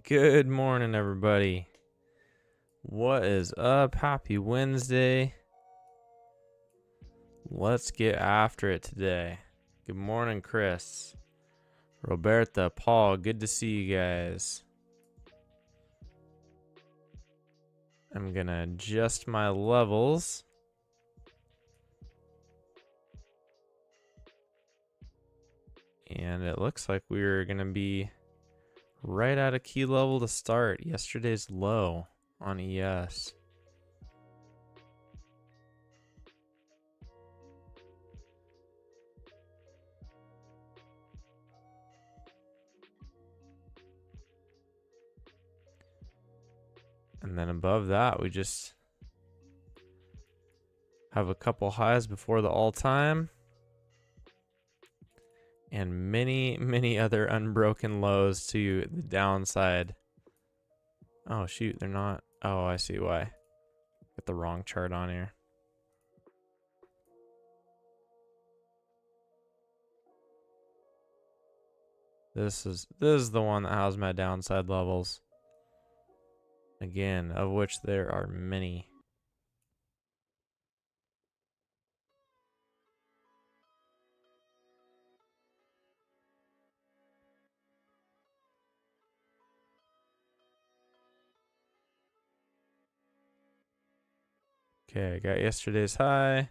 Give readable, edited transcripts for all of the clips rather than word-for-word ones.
Good morning, everybody. What is up? Happy Wednesday. Let's get after it today. Good morning, Chris. Roberta, Paul, good to see you guys. I'm gonna adjust my levels. And it looks like we're gonna be right at a key level to start. Yesterday's low on ES. And then above that, we just have a couple highs before the all-time. And many other unbroken lows to the downside. Oh, shoot, they're not. Oh, I see why. Got the wrong chart on here. This is the one that has my downside levels. Again, of which there are many. Okay, I got yesterday's high,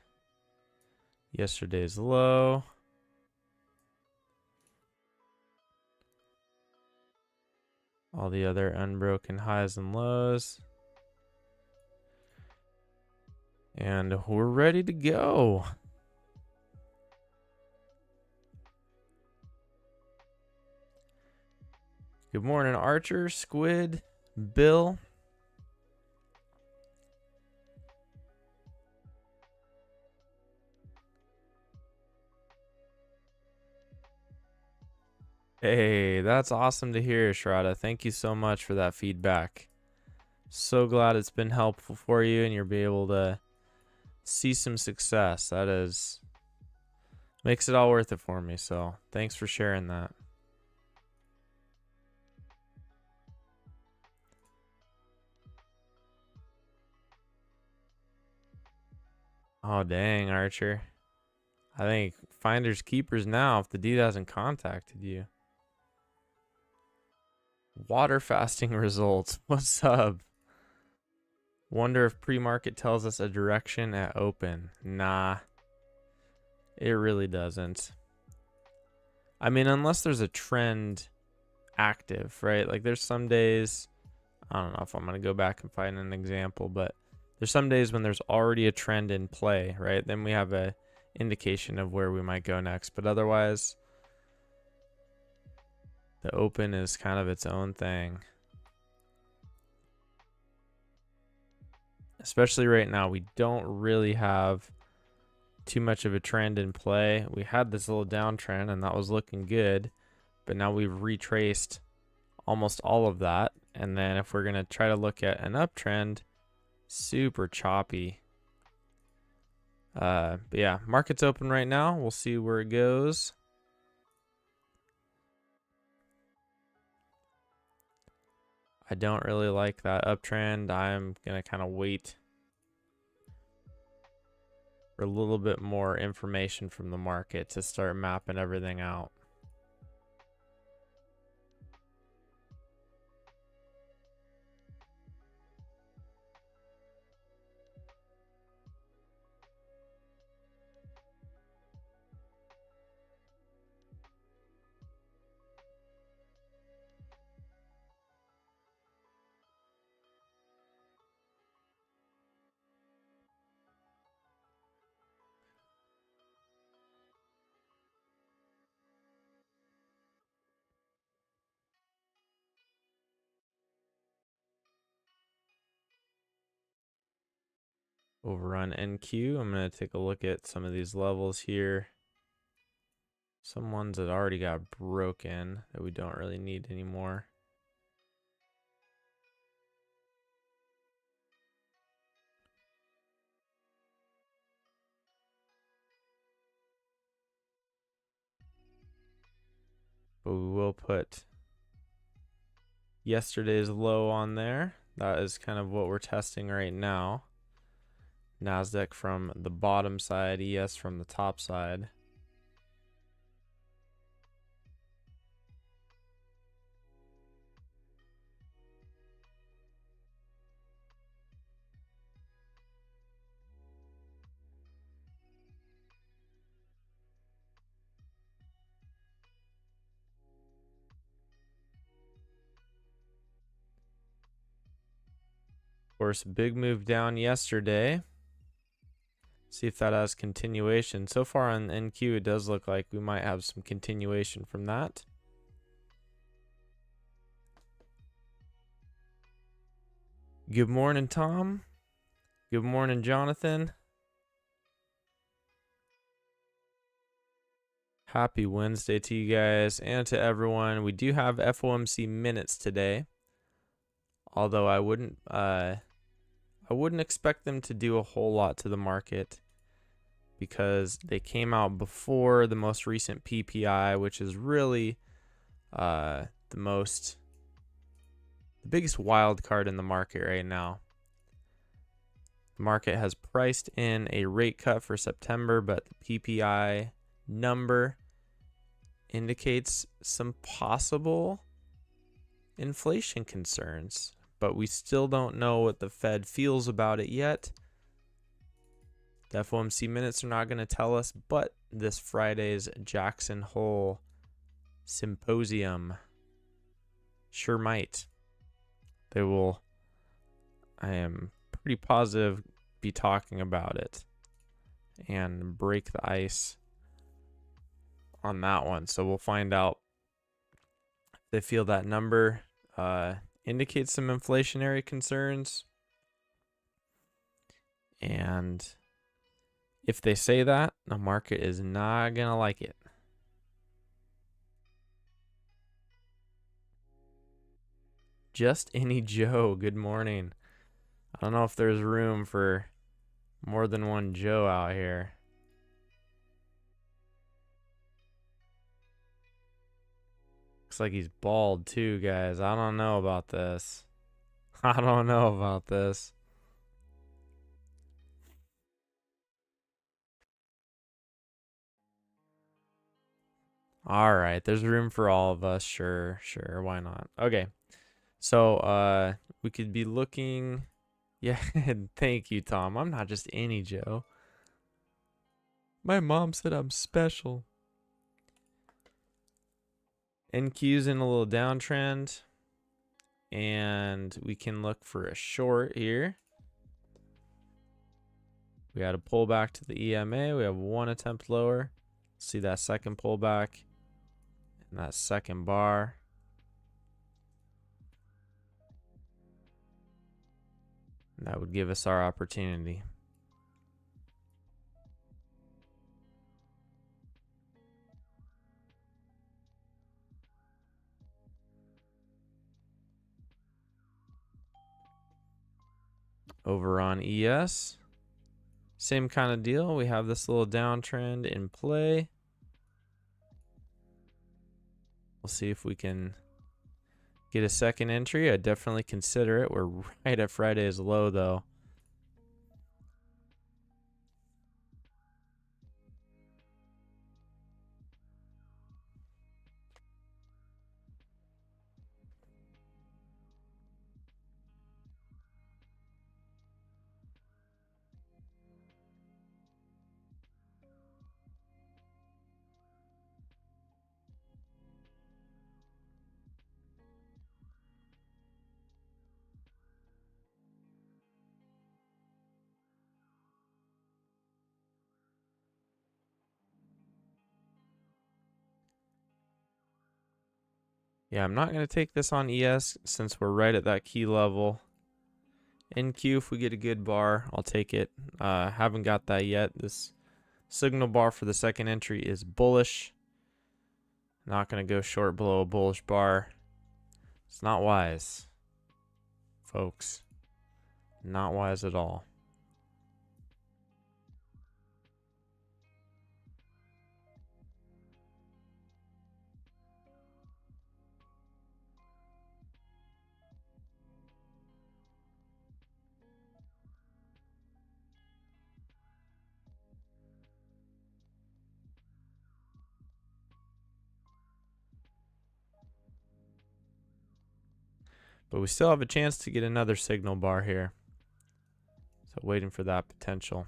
yesterday's low. All the other unbroken highs and lows. And we're ready to go. Good morning, Archer, Squid, Bill. Hey, that's awesome to hear, Shraddha. Thank you so much for that feedback. So glad it's been helpful for you and you'll be able to see some success. That makes it all worth it for me. So thanks for sharing that. Oh, dang, Archer. I think finders keepers now if the dude hasn't contacted you. Water fasting results. What's up? Wonder if pre-market tells us a direction at open. Nah, it really doesn't. I mean, unless there's a trend active, right? Like there's some days, I don't know if I'm going to go back and find an example, but there's some days when there's already a trend in play, right? Then we have a indication of where we might go next. But otherwise, the open is kind of its own thing. Especially right now, we don't really have too much of a trend in play. We had this little downtrend and that was looking good, but now we've retraced almost all of that. And then if we're going to try to look at an uptrend, super choppy. But yeah, market's open right now. We'll see where it goes. I don't really like that uptrend. I'm going to kind of wait for a little bit more information from the market to start mapping everything out. Overrun NQ. I'm going to take a look at some of these levels here. Some ones that already got broken that we don't really need anymore. But we will put yesterday's low on there. That is kind of what we're testing right now. Nasdaq from the bottom side, ES from the top side. Of course, big move down yesterday. See if that has continuation. So far on NQ, it does look like we might have some continuation from that. Good morning, Tom. Good morning, Jonathan. Happy Wednesday to you guys and to everyone. We do have FOMC minutes today, although I wouldn't expect them to do a whole lot to the market because they came out before the most recent PPI, which is really the biggest wild card in the market right now. The market has priced in a rate cut for September, but the PPI number indicates some possible inflation concerns, but we still don't know what the Fed feels about it yet. The FOMC minutes are not going to tell us, but this Friday's Jackson Hole Symposium sure might. They will, I am pretty positive, be talking about it and break the ice on that one. So we'll find out if they feel that number indicates some inflationary concerns. And if they say that, the market is not going to like it. Just any Joe, good morning. I don't know if there's room for more than one Joe out here. Looks like he's bald too, guys. I don't know about this. I don't know about this. All right, there's room for all of us. Sure, why not? Okay. So, we could be looking. Yeah, thank you, Tom. I'm not just any Joe. My mom said I'm special. NQ's in a little downtrend. And we can look for a short here. We had a pullback to the EMA. We have one attempt lower. See that second pullback and that second bar. And that would give us our opportunity. Over on ES, same kind of deal. We have this little downtrend in play. We'll see if we can get a second entry. I'd definitely consider it. We're right at Friday's low, though. Yeah, I'm not going to take this on ES since we're right at that key level. NQ, if we get a good bar, I'll take it. Haven't got that yet. This signal bar for the second entry is bullish. Not going to go short below a bullish bar. It's not wise, folks. Not wise at all. But we still have a chance to get another signal bar here. So waiting for that potential.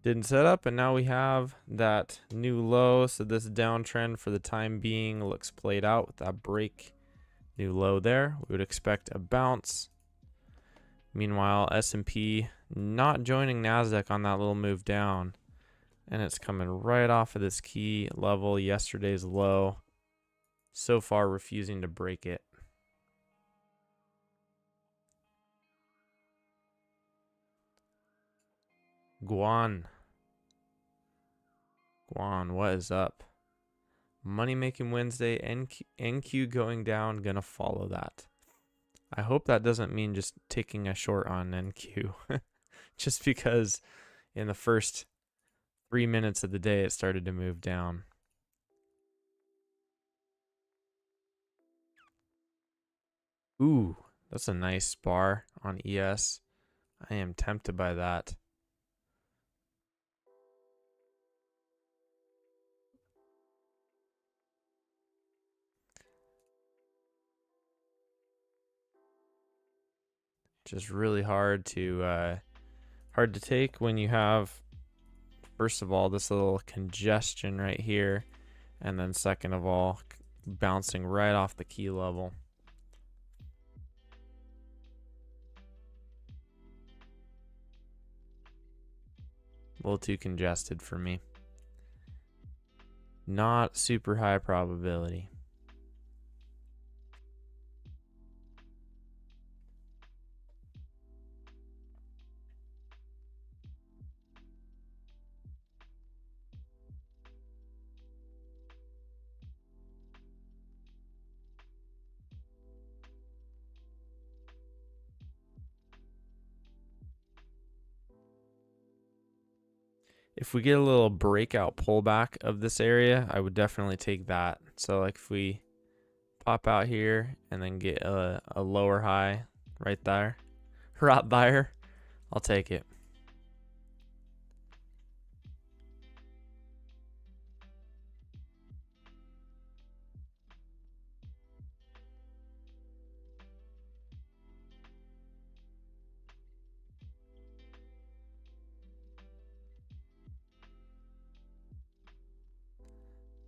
Didn't set up, and now we have that new low. So this downtrend for the time being looks played out with that break, new low there. We would expect a bounce. Meanwhile, S&P not joining Nasdaq on that little move down, and it's coming right off of this key level, yesterday's low. So far, refusing to break it. Guan, what is up? Money making Wednesday, NQ going down, gonna follow that. I hope that doesn't mean just taking a short on NQ. Just because in the first 3 minutes of the day it started to move down. Ooh, that's a nice bar on ES. I am tempted by that. Just really hard to take when you have, first of all, this little congestion right here, and then second of all, bouncing right off the key level. A little too congested for me. Not super high probability. If we get a little breakout pullback of this area, I would definitely take that. So like if we pop out here and then get a lower high right there, I'll take it.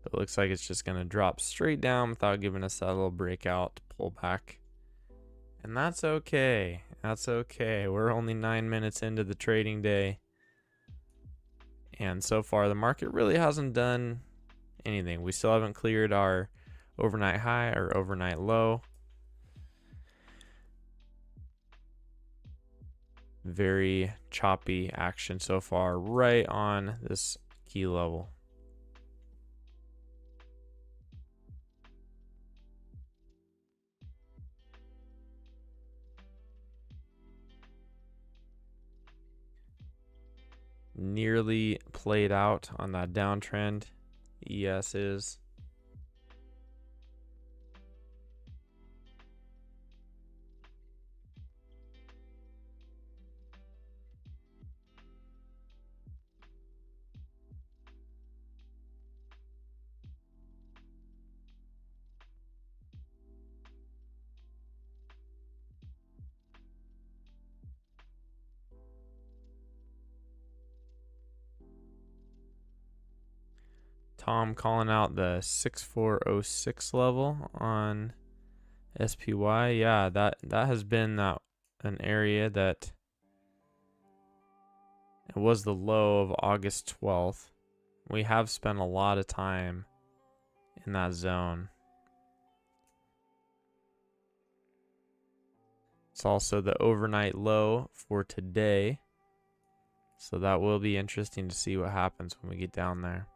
It looks like it's just going to drop straight down without giving us that little breakout pullback. And that's okay. That's okay. We're only 9 minutes into the trading day. And so far, the market really hasn't done anything. We still haven't cleared our overnight high or overnight low. Very choppy action so far, right on this key level. Nearly played out on that downtrend. ES is. Tom calling out the 6406 level on SPY. Yeah, that has been an area that it was the low of August 12th. We have spent a lot of time in that zone. It's also the overnight low for today. So that will be interesting to see what happens when we get down there.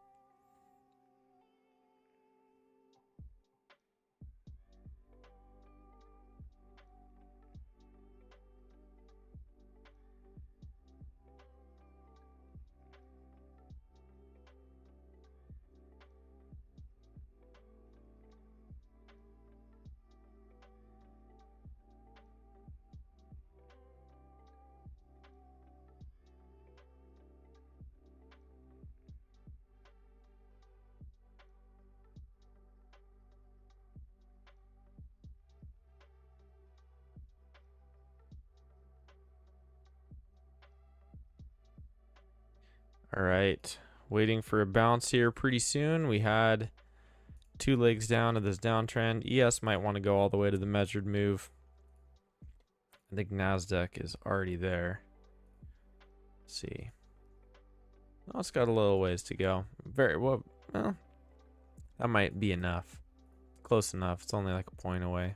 All right, waiting for a bounce here pretty soon. We had 2 legs down of this downtrend. ES might want to go all the way to the measured move. I think Nasdaq is already there. Let's see. Oh, it's got a little ways to go. Very well. Well, that might be enough. Close enough. It's only like a point away.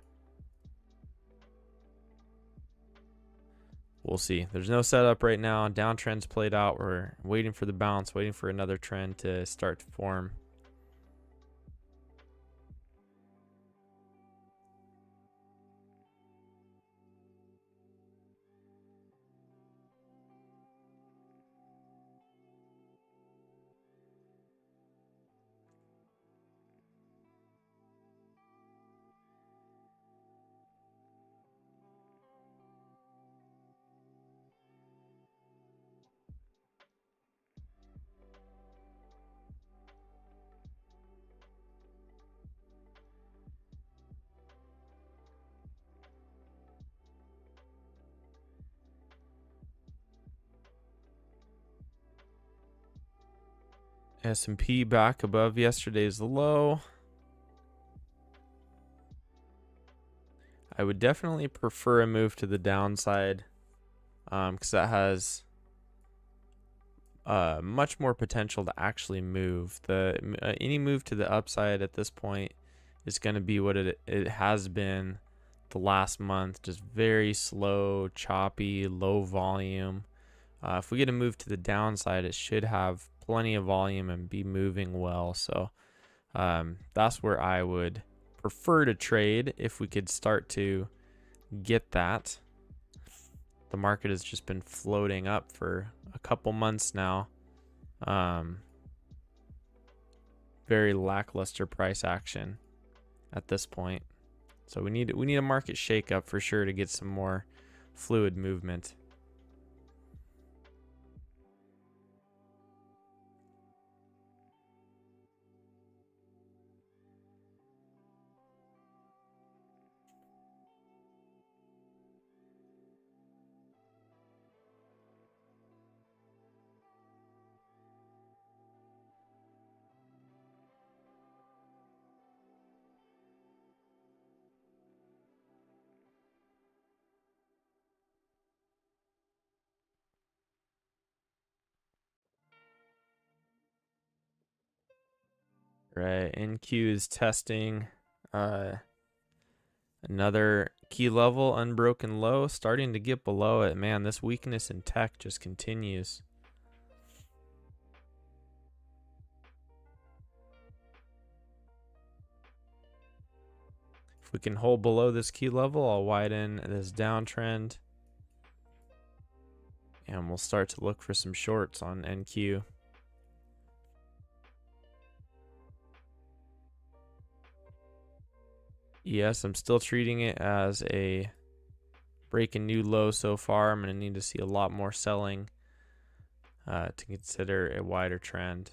We'll see. There's no setup right now. Downtrend's played out. We're waiting for the bounce, waiting for another trend to start to form. S&P back above yesterday's low. I would definitely prefer a move to the downside because that has much more potential to actually move. Any move to the upside at this point is going to be what it has been the last month, just very slow, choppy, low volume. If we get a move to the downside, it should have plenty of volume and be moving well. So that's where I would prefer to trade if we could start to get that. The market has just been floating up for a couple months now. Very lackluster price action at this point. So we need a market shakeup for sure to get some more fluid movement. Right, NQ is testing another key level, unbroken low, starting to get below it. Man, this weakness in tech just continues. If we can hold below this key level, I'll widen this downtrend. And we'll start to look for some shorts on NQ. Yes, I'm still treating it as a breaking new low so far. I'm going to need to see a lot more selling to consider a wider trend.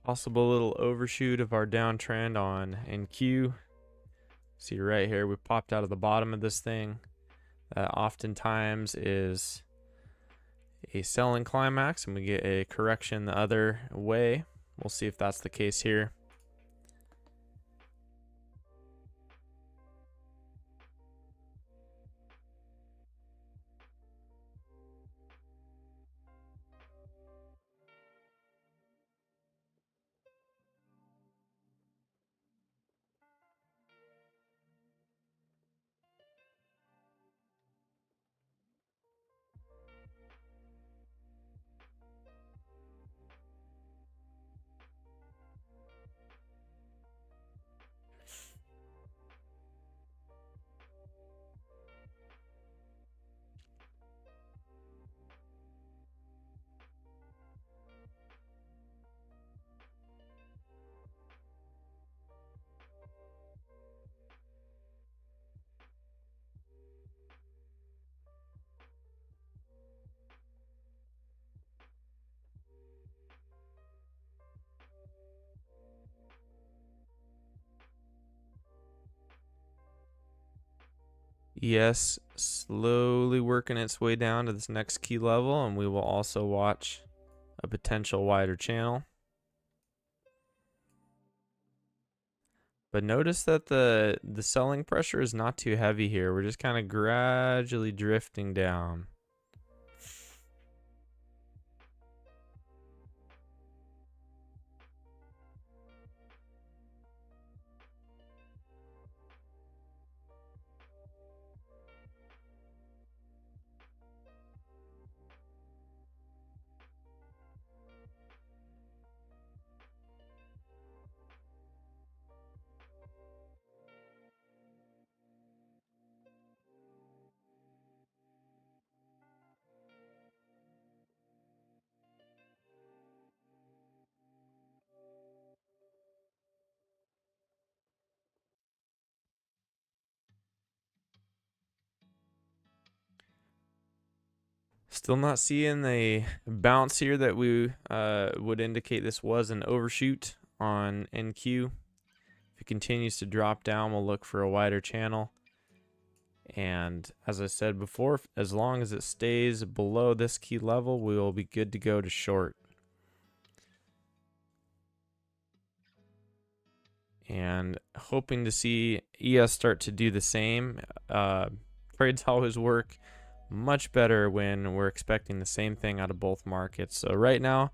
Possible little overshoot of our downtrend on NQ. See right here, we popped out of the bottom of this thing. That oftentimes is a selling climax, and we get a correction the other way. We'll see if that's the case here. ES slowly working its way down to this next key level, and we will also watch a potential wider channel. But notice that the selling pressure is not too heavy here. We're just kind of gradually drifting down. Still not seeing the bounce here that we would indicate this was an overshoot on NQ. If it continues to drop down, we'll look for a wider channel. And as I said before, as long as it stays below this key level, we will be good to go to short. And hoping to see ES start to do the same. Trades always work much better when we're expecting the same thing out of both markets. So right now,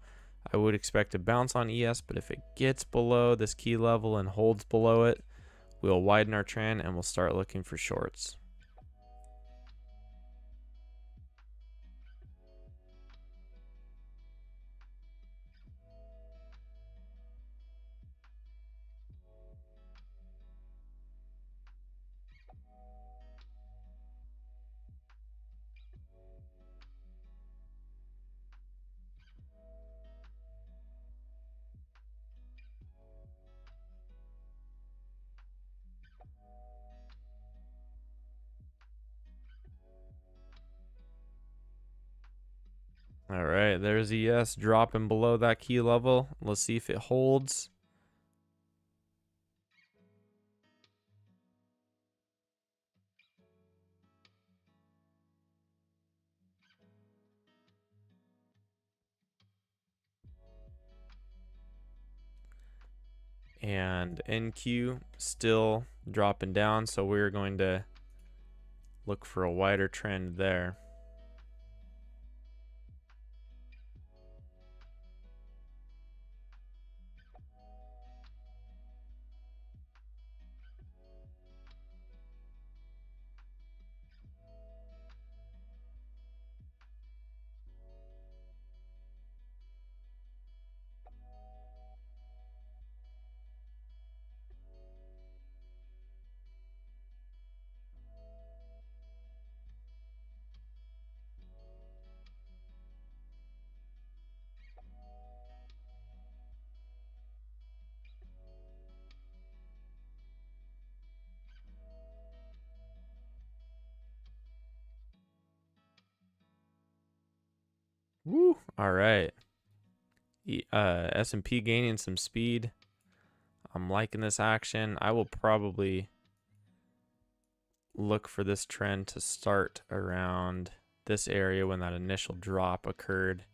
I would expect a bounce on ES, but if it gets below this key level and holds below it, we'll widen our trend and we'll start looking for shorts. All right, there's ES dropping below that key level. Let's see if it holds. And NQ still dropping down, so we're going to look for a wider trend there. Woo! All right. S&P gaining some speed. I'm liking this action. I will probably look for this trend to start around this area when that initial drop occurred.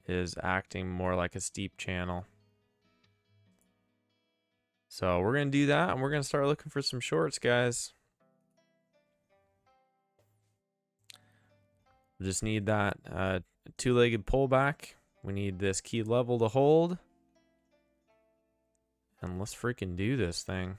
Is acting more like a steep channel. So we're going to do that, and we're going to start looking for some shorts, guys. We just need that two-legged pullback. We need this key level to hold. And let's freaking do this thing.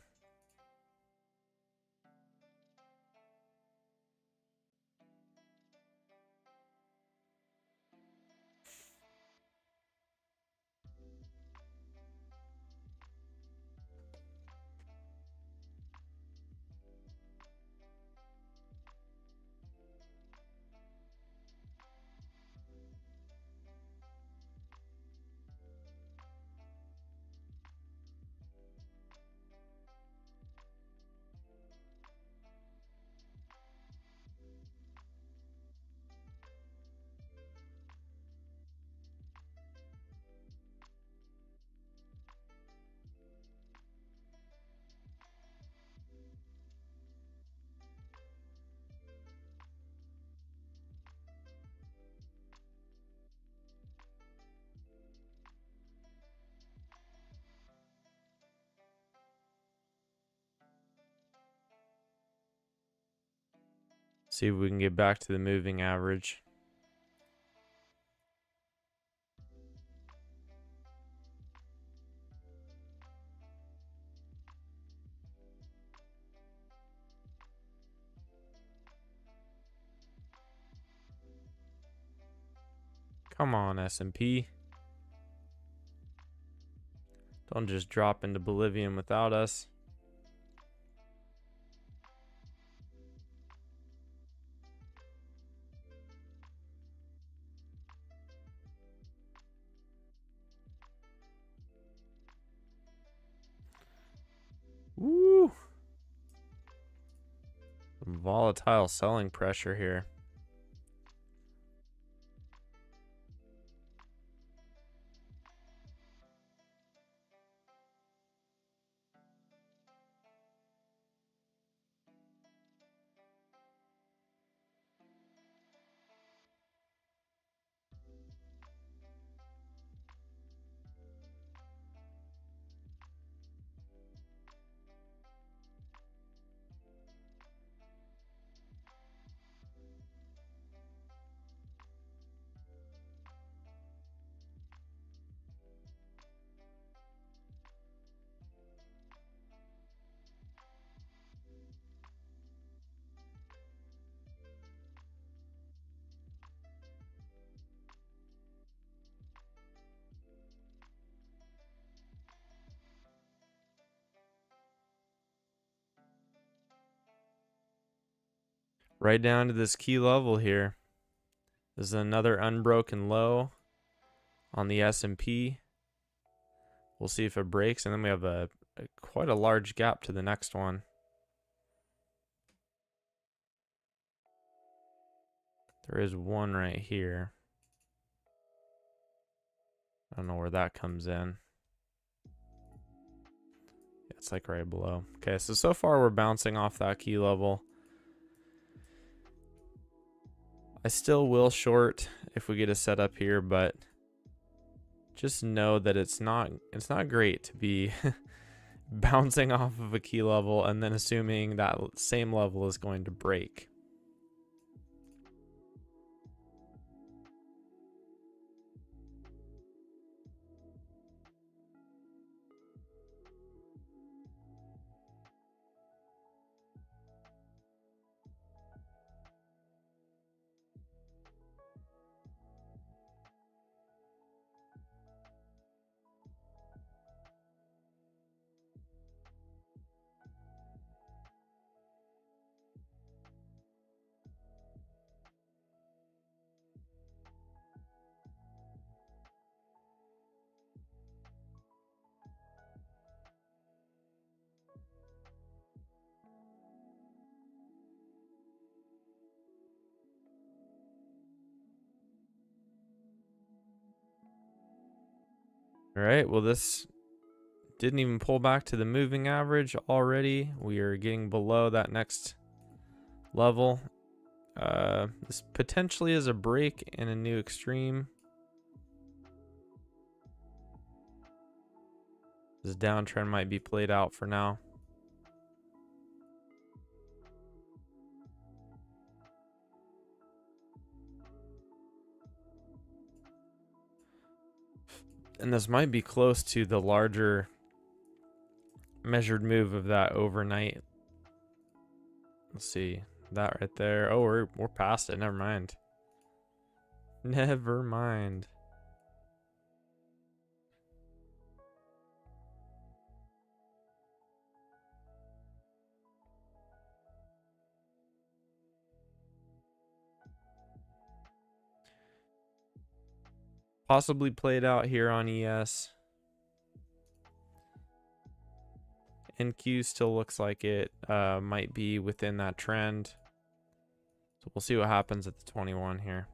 See if we can get back to the moving average. Come on, S&P. Don't just drop into Bolivian without us. Woo! Some volatile selling pressure here. Right down to this key level here. This is another unbroken low on the S&P. We'll see if it breaks, and then we have quite a large gap to the next one. There is one right here. I don't know where that comes in. Yeah, it's like right below. Okay, so far we're bouncing off that key level. I still will short if we get a setup here, but just know that it's not great to be bouncing off of a key level and then assuming that same level is going to break. All right, well, this didn't even pull back to the moving average already. We are getting below that next level. This potentially is a break in a new extreme. This downtrend might be played out for now. And this might be close to the larger measured move of that overnight. Let's see that right there. Oh, we're past it. Never mind. Never mind. Possibly played out here on ES. NQ still looks like it might be within that trend. So we'll see what happens at the 21 here.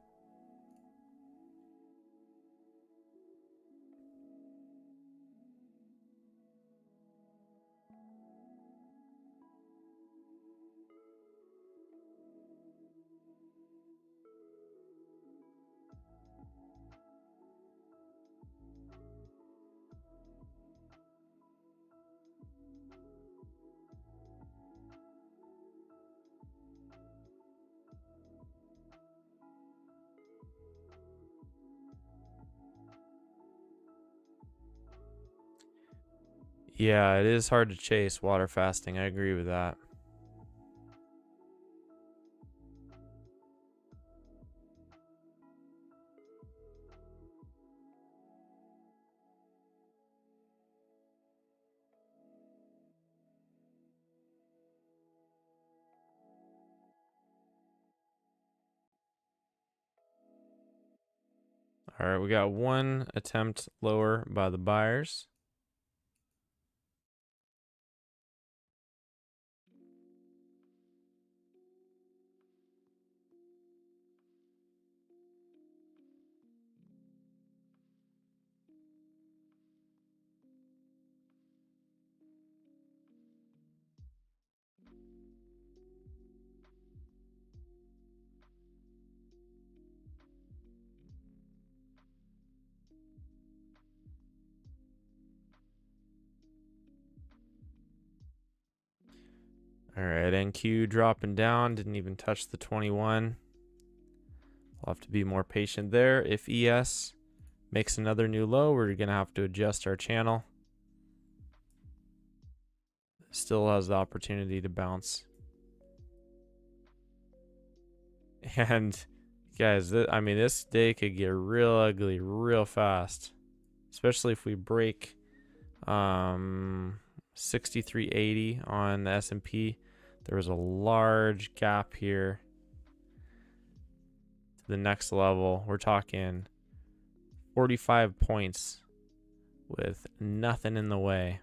Yeah, it is hard to chase water fasting. I agree with that. All right, we got one attempt lower by the buyers. All right, NQ dropping down, didn't even touch the 21. We'll have to be more patient there. If ES makes another new low, we're going to have to adjust our channel. Still has the opportunity to bounce. And guys, I mean, this day could get real ugly real fast, especially if we break 6380 on the S&P. There was a large gap here to the next level. We're talking 45 points with nothing in the way.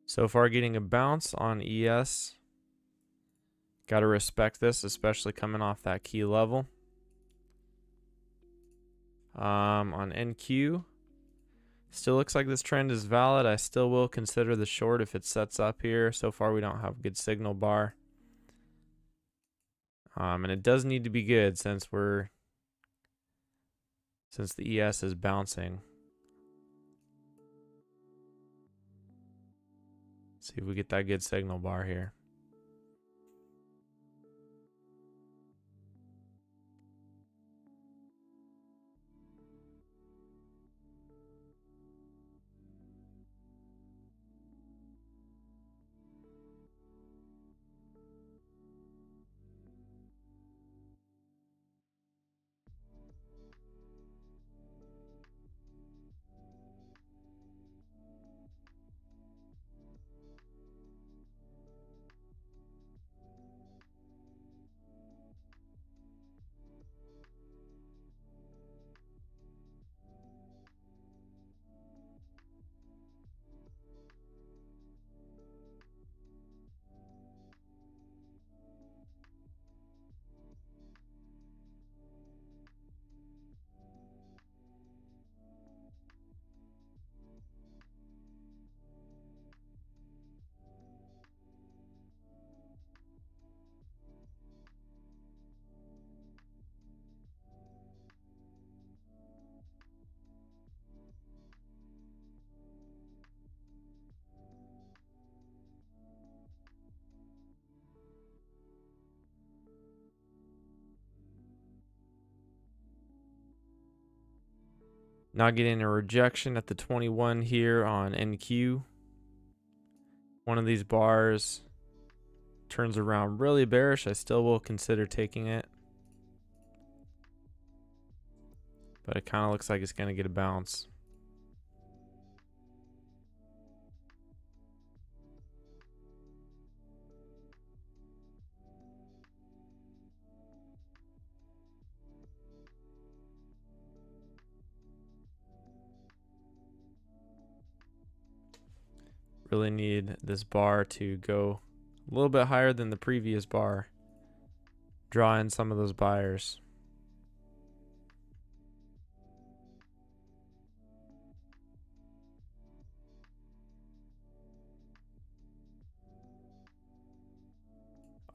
So far getting a bounce on ES. Got to respect this, especially coming off that key level. On NQ, still looks like this trend is valid. I still will consider the short if it sets up here. So far we don't have a good signal bar. And it does need to be good since the ES is bouncing. See if we get that good signal bar here. Not getting a rejection at the 21 here on NQ. One of these bars turns around really bearish. I still will consider taking it. But it kind of looks like it's going to get a bounce. Really need this bar to go a little bit higher than the previous bar. Draw in some of those buyers.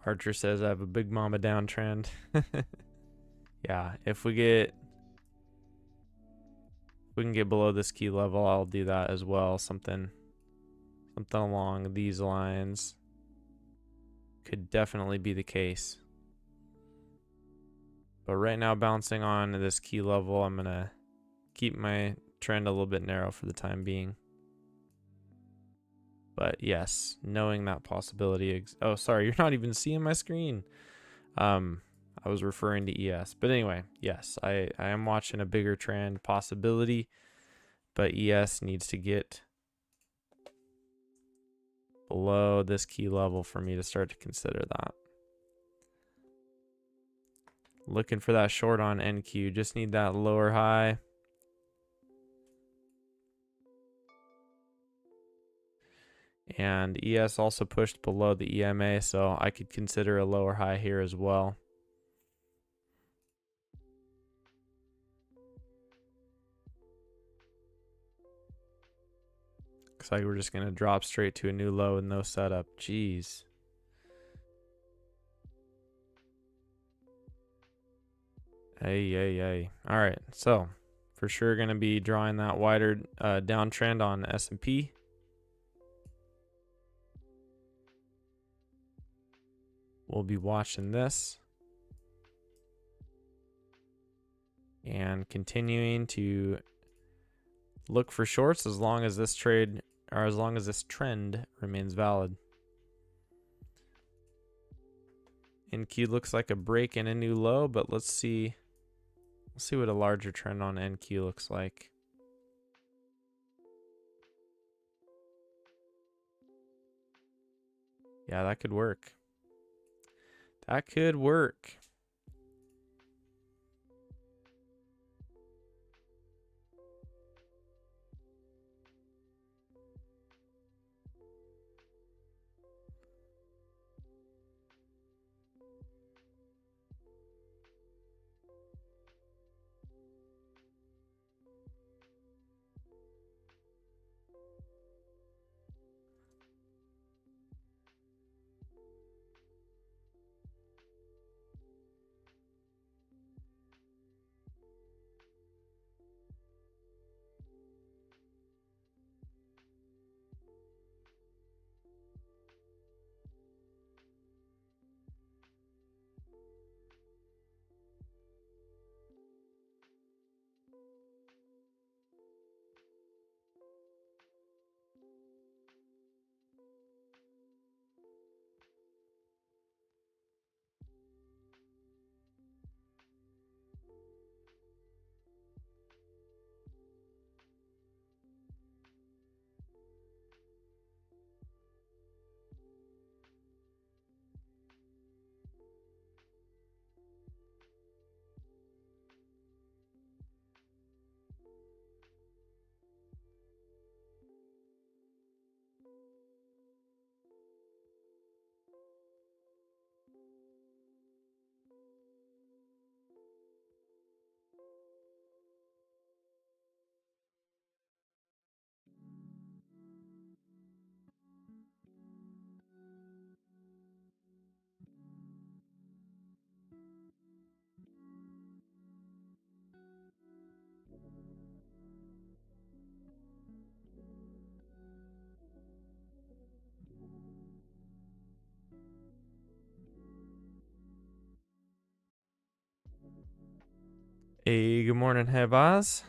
Archer says I have a big mama downtrend. Yeah, if we can get below this key level, I'll do that as well. Something along these lines could definitely be the case. But right now, bouncing on this key level, I'm gonna keep my trend a little bit narrow for the time being. But yes, knowing that possibility. Oh, sorry, you're not even seeing my screen. I was referring to ES. But anyway, yes, I am watching a bigger trend possibility, but ES needs to get below this key level for me to start to consider that. Looking for that short on NQ. Just need that lower high. And ES also pushed below the EMA, so I could consider a lower high here as well. Looks like we're just going to drop straight to a new low with no setup. Jeez. Hey. All right, so for sure going to be drawing that wider downtrend on S&P. We'll be watching this and continuing to look for shorts as long as this trade or as long as this trend remains valid. NQ looks like a break and a new low, but let's see what a larger trend on NQ looks like. Yeah, that could work. That could work. Hey, good morning, Hebaz.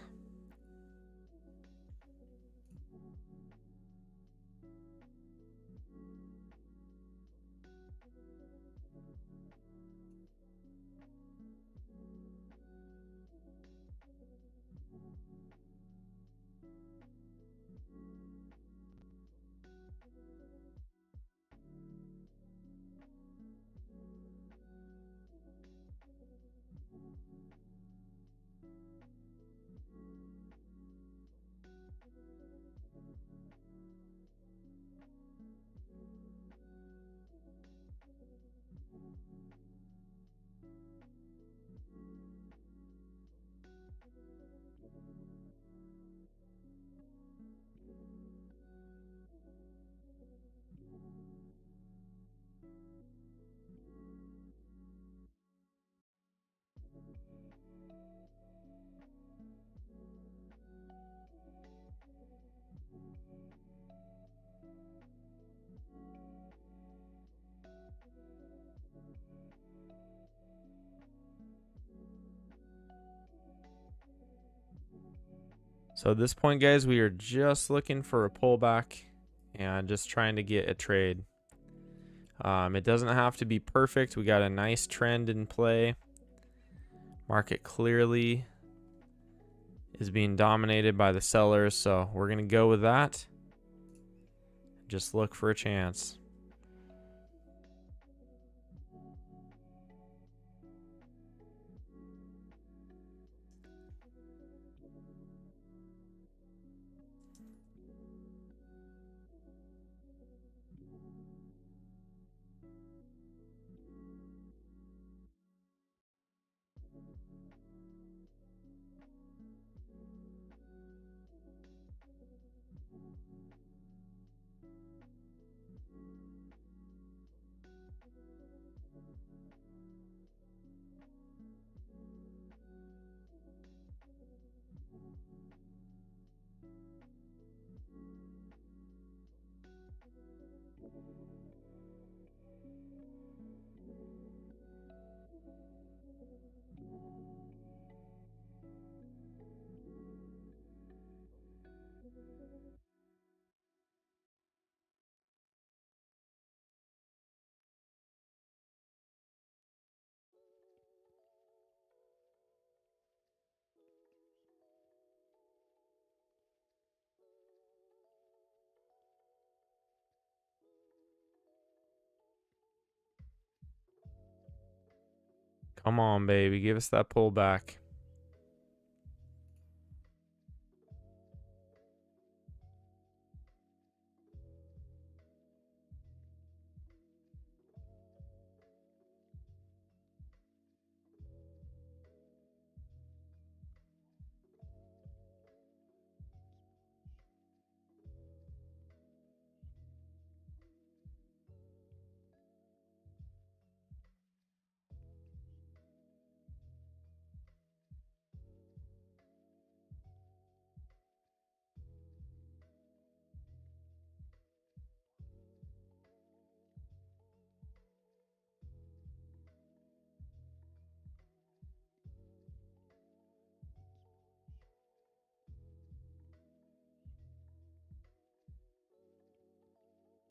So at this point, guys, we are just looking for a pullback and just trying to get a trade. It doesn't have to be perfect. We got a nice trend in play. Market clearly is being dominated by the sellers, so we're going to go with that. Just look for a chance. Come on, baby. Give us that pullback.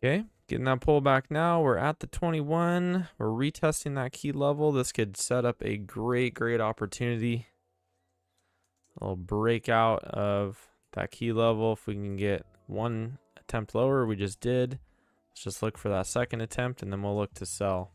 Okay, getting that pullback now. We're at the 21. We're retesting that key level. This could set up a great opportunity. A little breakout of that key level. If we can get one attempt lower, we just did. Let's just look for that second attempt and then we'll look to sell.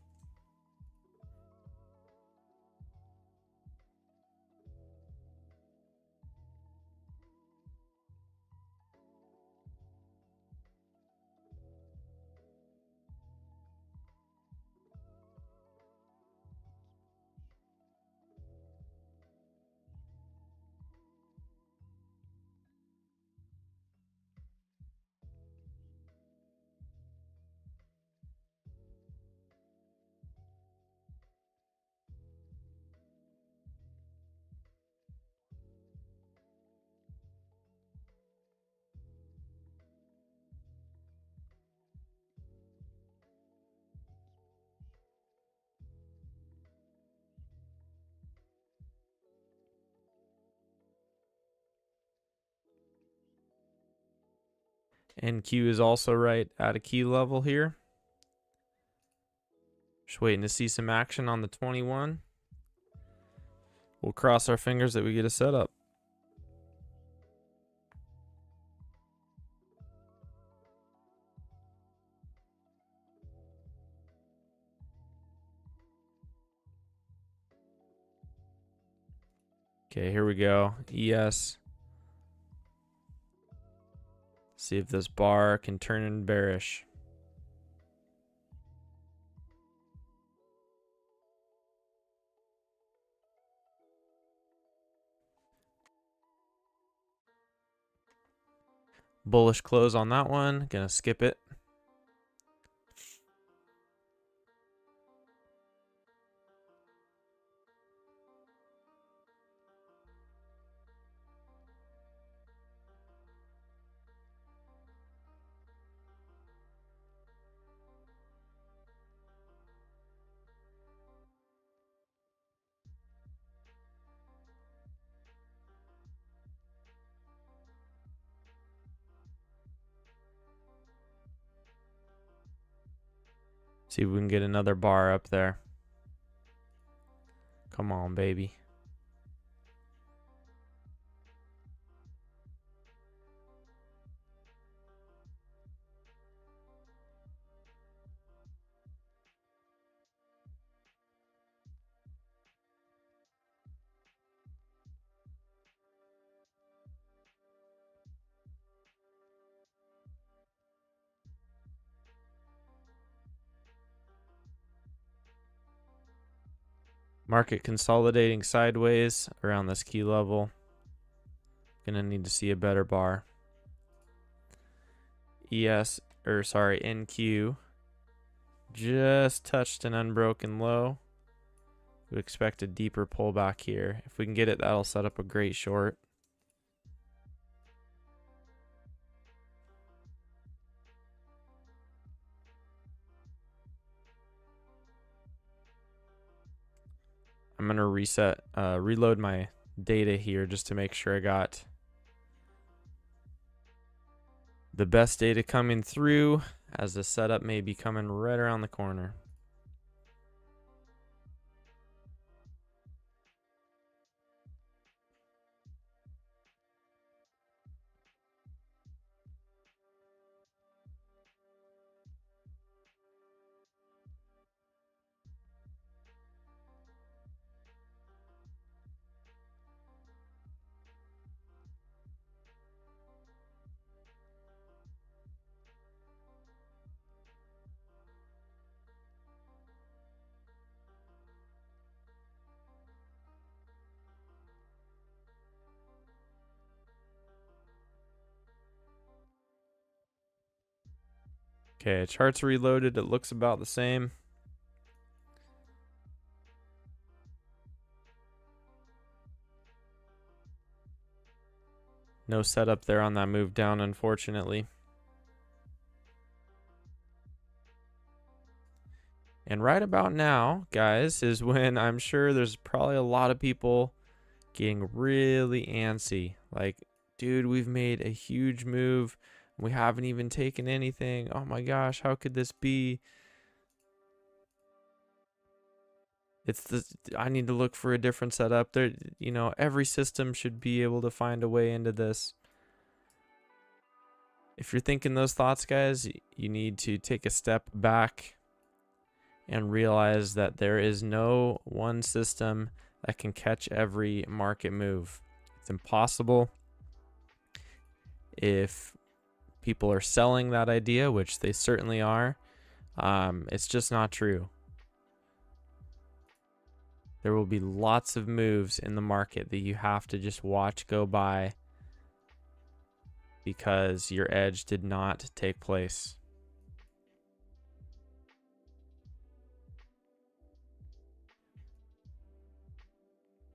NQ is also right at a key level here. Just waiting to see some action on the 21. We'll cross our fingers that we get a setup. Okay, here we go. ES. See if this bar can turn in bearish. Bullish close on that one. Gonna skip it. See if we can get another bar up there. Come on, baby. Market consolidating sideways around this key level. Gonna need to see a better bar. NQ just touched an unbroken low. Would expect a deeper pullback here. If we can get it, that'll set up a great short. I'm gonna reload my data here just to make sure I got the best data coming through, as the setup may be coming right around the corner. Okay, chart's reloaded. It looks about the same. No setup there on that move down, unfortunately. And right about now, guys, is when I'm sure there's probably a lot of people getting really antsy. Like, dude, we've made a huge move. We haven't even taken anything. Oh my gosh, how could this be? I need to look for a different setup. There, you know, every system should be able to find a way into this. If you're thinking those thoughts, guys, you need to take a step back and realize that there is no one system that can catch every market move. It's impossible. If people are selling that idea, which they certainly are, it's just not true. There will be lots of moves in the market that you have to just watch go by because your edge did not take place.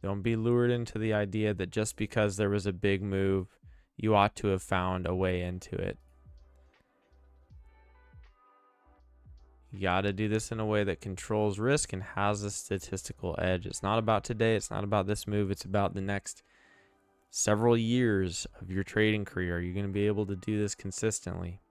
Don't be lured into the idea that just because there was a big move, you ought to have found a way into it. You got to do this in a way that controls risk and has a statistical edge. It's not about today. It's not about this move. It's about the next several years of your trading career. You're going to be able to do this consistently.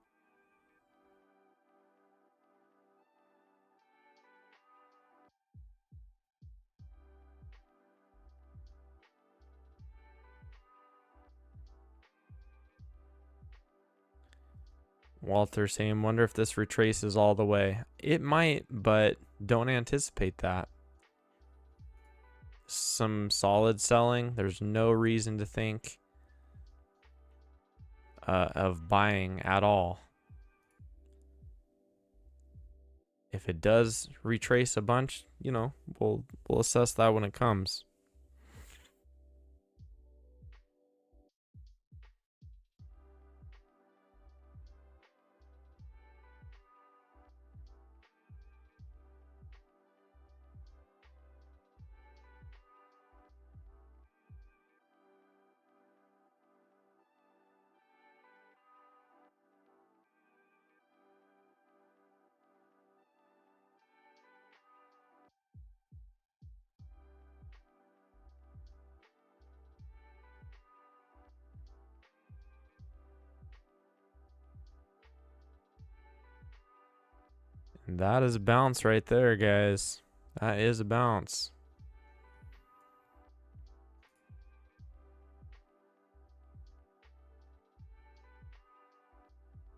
Walter saying, wonder if this retraces all the way. It might, but don't anticipate that. some solid selling. There's no reason to think of buying at all. If it does retrace a bunch, you know, we'll assess that when it comes. And that is a bounce right there, guys. That is a bounce.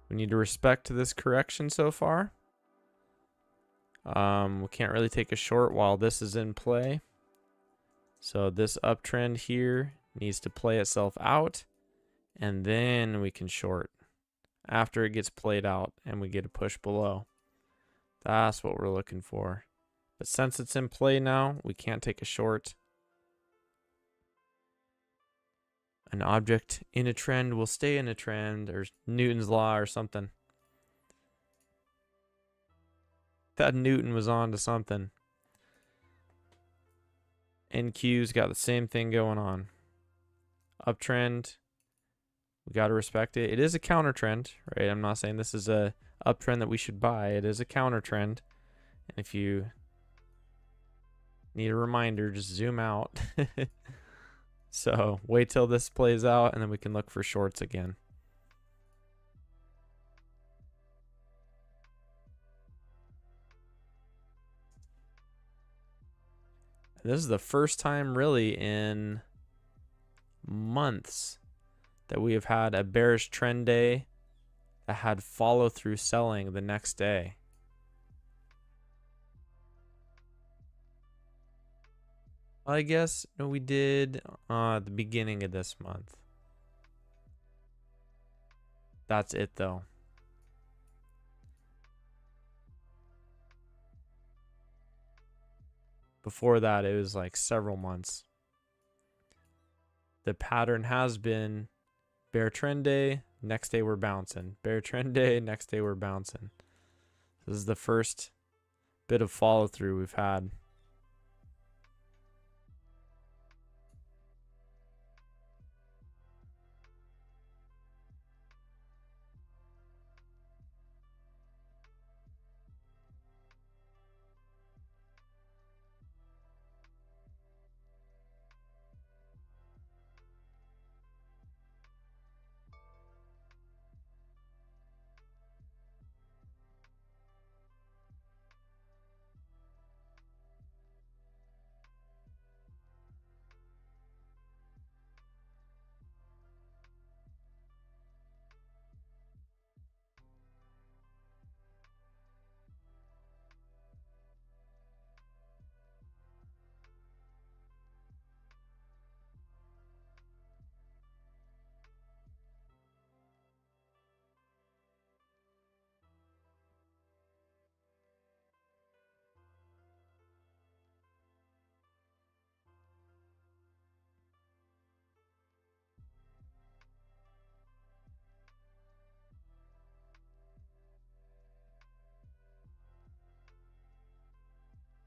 We need to respect this correction so far. We can't really take a short while this is in play. So this uptrend here needs to play itself out, and then we can short after it gets played out and we get a push below. That's what we're looking for. But since it's in play now, we can't take a short. An object in a trend will stay in a trend, or Newton's law or something. That Newton was on to something. NQ's got the same thing going on. Uptrend, we got to respect it. It is a counter trend, right? I'm not saying this is a uptrend that we should buy. It is a counter trend. And if you need a reminder, just zoom out. So wait till this plays out and then we can look for shorts again. This is the first time really in months that we have had a bearish trend day that had follow through selling the next day. I guess no, we did at the beginning of this month. That's it though. Before that, it was like several months. The pattern has been bear trend day, next day we're bouncing. Bear trend day, next day we're bouncing. This is the first bit of follow through we've had.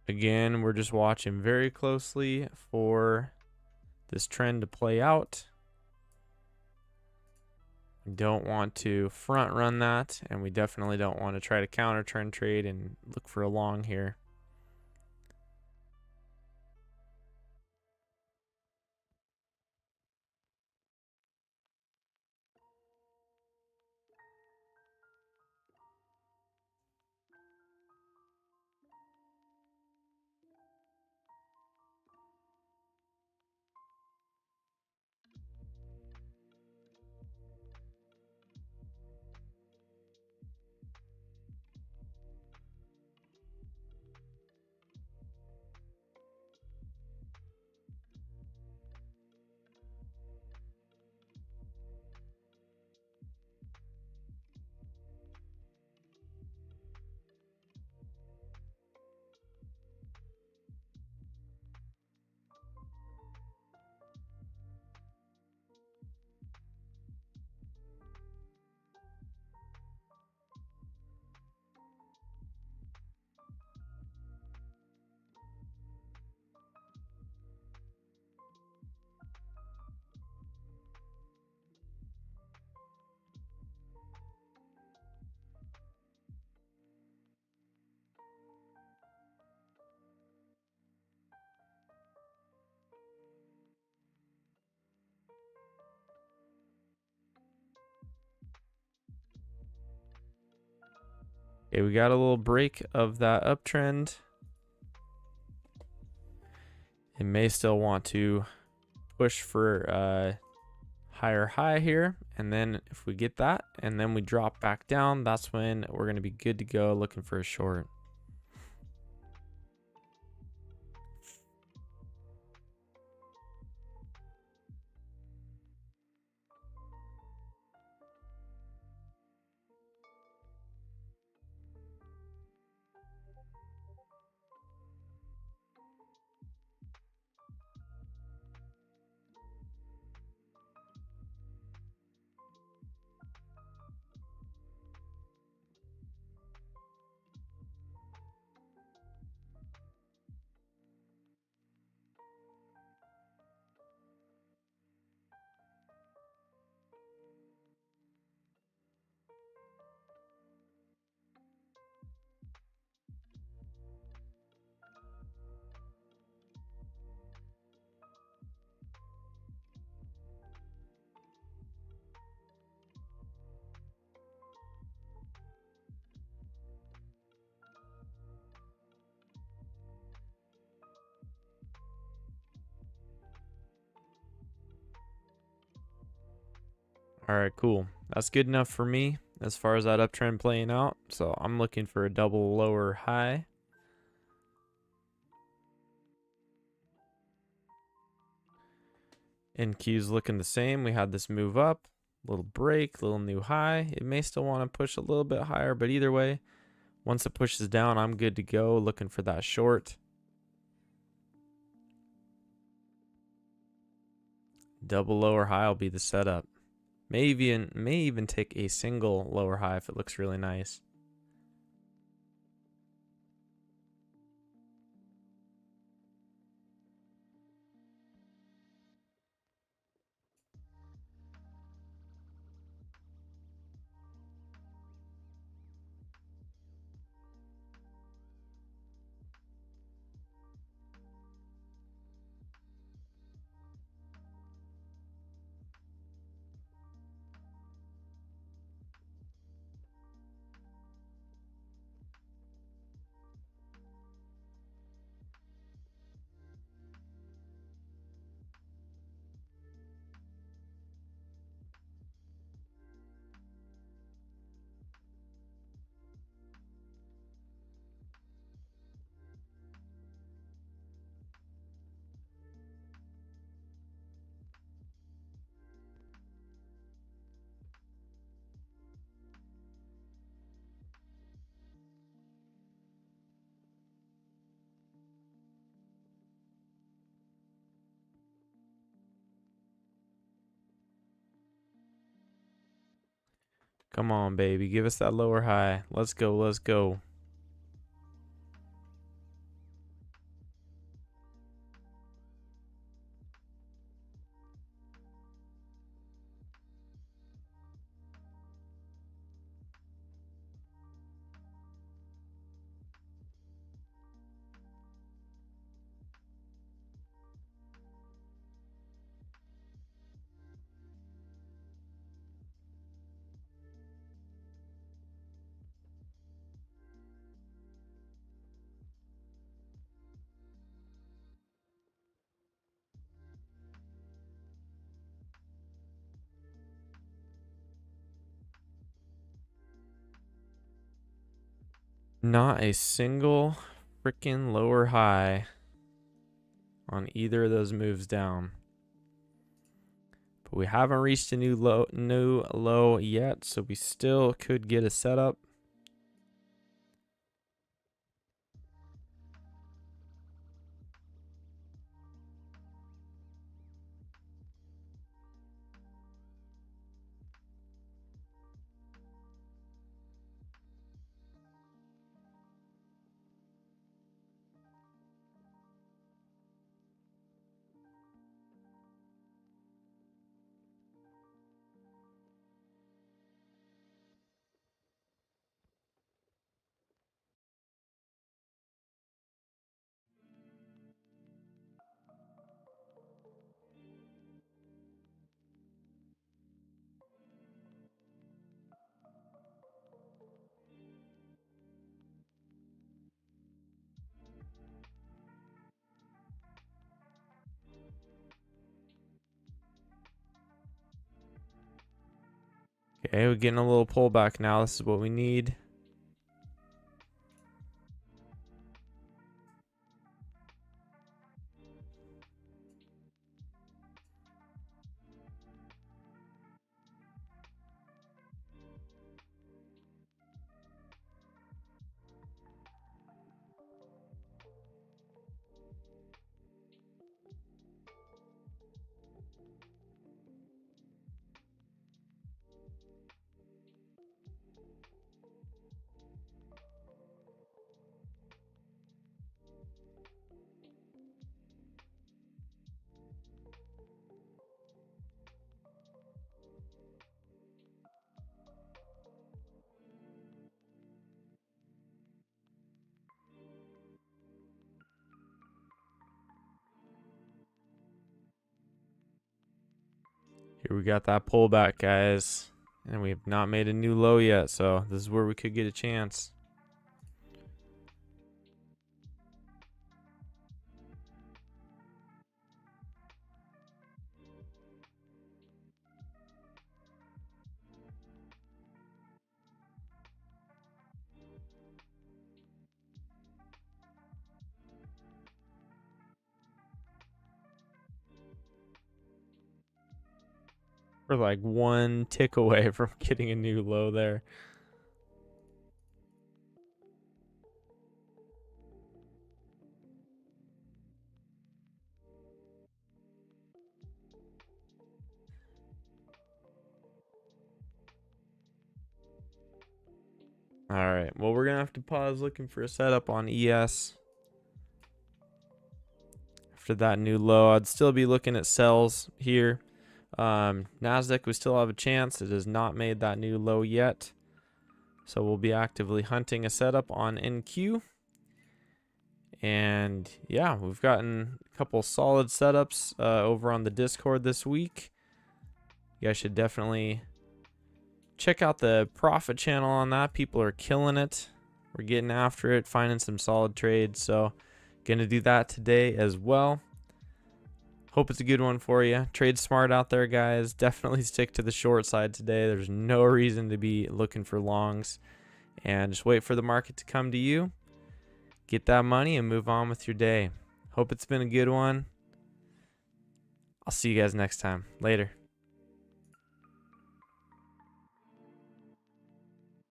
Again, we're just watching very closely for this trend to play out. We don't want to front run that, and we definitely don't want to try to counter trend trade and look for a long here. Okay, we got a little break of that uptrend. It may still want to push for higher high here, and then if we get that and then we drop back down, that's when we're going to be good to go looking for a short. All right, cool. That's good enough for me as far as that uptrend playing out. So I'm looking for a double lower high. NQ's looking the same. We had this move up, little break, little new high. It may still want to push a little bit higher, but either way, once it pushes down, I'm good to go looking for that short. Double lower high will be the setup. May even take a single lower high if it looks really nice. Come on, baby. Give us that lower high. Let's go. Let's go. Not a single freaking lower high on either of those moves down. But we haven't reached a new low yet, so we still could get a setup. Okay, we're getting a little pullback now. This is what we need. Here we got that pullback, guys. And we have not made a new low yet, so this is where we could get a chance. We're like one tick away from getting a new low there. All right, well, we're gonna have to pause looking for a setup on ES. After that new low, I'd still be looking at sells here. Nasdaq, we still have a chance. It has not made that new low yet, so we'll be actively hunting a setup on NQ. And yeah, we've gotten a couple solid setups over on the Discord this week. You guys should definitely check out the profit channel on that. People are killing it. We're getting after it, finding some solid trades. So gonna do that today as well. Hope it's a good one for you. Trade smart out there, guys. Definitely stick to the short side today. There's no reason to be looking for longs. And just wait for the market to come to you. Get that money and move on with your day. Hope it's been a good one. I'll see you guys next time. Later.